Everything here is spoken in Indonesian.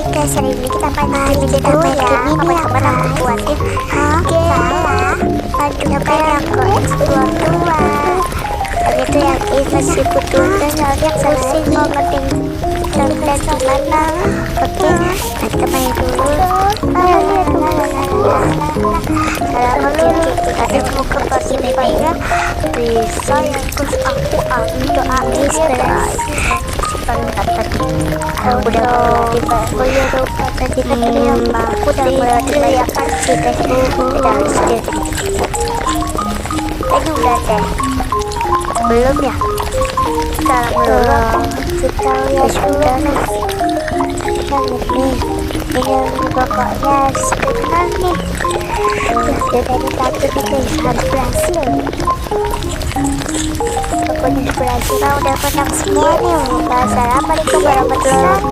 Baik guys, hari ini kita main gadget apa ya? Kapan-kapan aku buatin salah. Aduh kayak aku explore 2. Tapi itu yang masih butuh yang pusing mau ngetik contoh gimana. Oke, kita main dulu. Kalau kita mau ke porsi ya bisa yang terus aku doain guys. Udah lupa tadi aku udah mulai dibayarkan sih guys. Kita harus tadi udah deh belum ya, sekarang belum kita ya sudah ini pokoknya sebentar nih ya dari tadi guys harus berhasil. Pokoknya berhasil udah menang semua nih. Assalamualaikum warahmatullahi wabarakatuh.